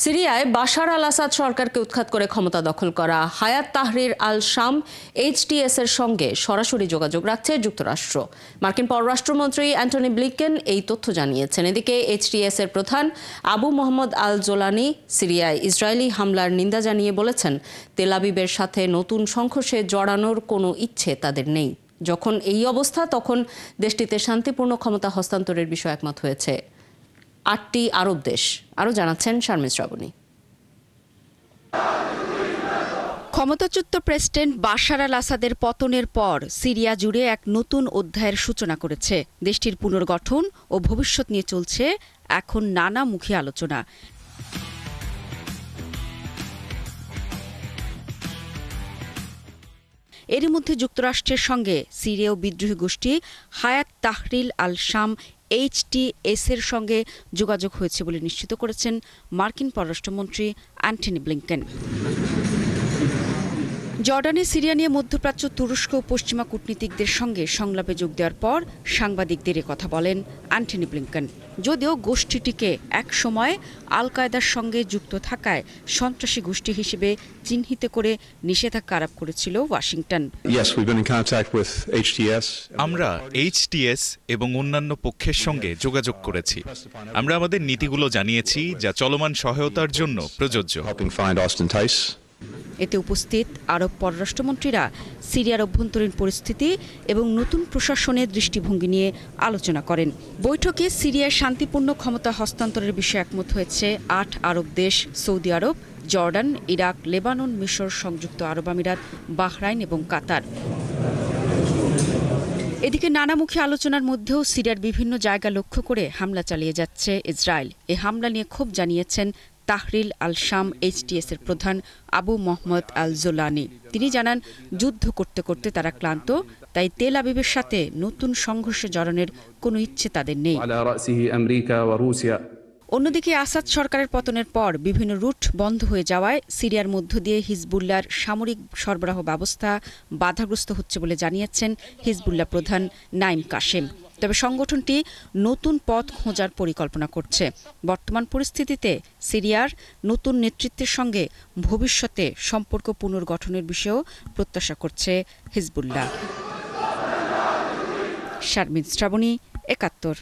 সিরিয়ায় বাশার আল আসাদ সরকারকে উৎখাত করে ক্ষমতা দখল করা হায়াত তাহরির আল শাম এইচটিএস এর সঙ্গে সরাসরি যোগাযোগ রাখছে যুক্তরাষ্ট্র। মার্কিন পররাষ্ট্রমন্ত্রী অ্যান্টনি ব্লিংকেন এই তথ্য জানিয়েছেন। এদিকে এইচটিএস এর প্রধান আবু মোহাম্মদ আল জোলানি সিরিয়ায় ইসরায়েলি হামলার নিন্দা জানিয়ে বলেছেন, তেল আবিবের সাথে নতুন সংঘর্ষে জড়ানোর কোনো ইচ্ছে তাদের নেই। যখন এই অবস্থা, তখন দেশটিতে শান্তিপূর্ণ ক্ষমতা হস্তান্তরের বিষয়ে একমত হয়েছে 8টি আরব দেশ। আরও জানাচ্ছেন শারমিন শ্রাবণী। ক্ষমতাচ্যুত প্রেসিডেন্ট বাশার আল আসাদের পতনের পর সিরিয়া জুড়ে এক নতুন অধ্যায়ের সূচনা করেছে। দেশটির পুনর্গঠন ও ভবিষ্যৎ নিয়ে চলছে এখন নানামুখী আলোচনা। এরই মধ্যে যুক্তরাষ্ট্রের সঙ্গে সিরীয় বিদ্রোহী গোষ্ঠী হায়াত তাহরির আল শাম এইচটিএস এর সঙ্গে যোগাযোগ হয়েছে বলে নিশ্চিত করেছেন মার্কিন পররাষ্ট্রমন্ত্রী অ্যান্টনি ব্লিংকেন। জর্ডানে সিরিয়া নিয়ে মধ্যপ্রাচ্য, তুরস্ক ও পশ্চিমা কূটনীতিকদের সঙ্গে সংলাপে যোগ দেওয়ার পর সাংবাদিকদের কথা বলেন অ্যান্টনি ব্লিংকেন। যদিও গোষ্ঠীটিকে একসময় আল কায়েদার সঙ্গে যুক্ত থাকায় সন্ত্রাসী গোষ্ঠী হিসেবে চিহ্নিত করে নিষেধাজ্ঞা আরোপ করেছিল ওয়াশিংটন। আমরা এইচটিএস এবং অন্যান্য পক্ষের সঙ্গে যোগাযোগ করেছি। আমরা আমাদের নীতিগুলো জানিয়েছি, যা চলমান সহায়তার জন্য প্রযোজ্য। এতে উপস্থিত আরব পররাষ্ট্রমন্ত্রীরা সিরিয়ার অভ্যন্তরীণ পরিস্থিতি এবং নতুন প্রশাসনের দৃষ্টিভঙ্গি নিয়ে আলোচনা করেন। বৈঠকে সিরিয়ার শান্তিপূর্ণ ক্ষমতা হস্তান্তরের বিষয়ে একমত হয়েছে 8 আরব দেশ: সৌদি আরব, জর্ডান, ইরাক, লেবানন, মিশর, সংযুক্ত আরব আমিরাত, বাহরাইন এবং কাতার। এদিকে নানামুখী আলোচনার মধ্যেও সিরিয়ার বিভিন্ন জায়গা লক্ষ্য করে হামলা চালিয়ে যাচ্ছে ইসরায়েল। এ হামলা নিয়ে ক্ষোভ জানিয়েছেন তাহরির আল শাম এইচটিএস এর প্রধান আবু মোহাম্মদ আল জোলানি। তিনি জানান, যুদ্ধ করতে করতে তারা ক্লান্ত, তাই তেল আবিবের সাথে নতুন সংঘর্ষে জড়ানোর কোনো ইচ্ছে তাদের নেই। অন্যদিকে আসাদ সরকারের পতনের পর বিভিন্ন রুট বন্ধ হয়ে যাওয়ায় সিরিয়ার মধ্য দিয়ে হিজবুল্লাহর সামরিক সরবরাহ ব্যবস্থা বাধাগ্রস্ত হচ্ছে বলে জানিয়েছেন হিজবুল্লাহ প্রধান নাইম কাশেম। তবে সংগঠনটি নতুন পথ খোঁজার পরিকল্পনা করছে। বর্তমান পরিস্থিতিতে সিরিয়ার নতুন নেতৃত্বের সঙ্গে ভবিষ্যতে সম্পর্ক পুনর্গঠনের বিষয়েও প্রত্যাশা করছে হিজবুল্লাহ। শারমিন শ্রাবণী, ৭১।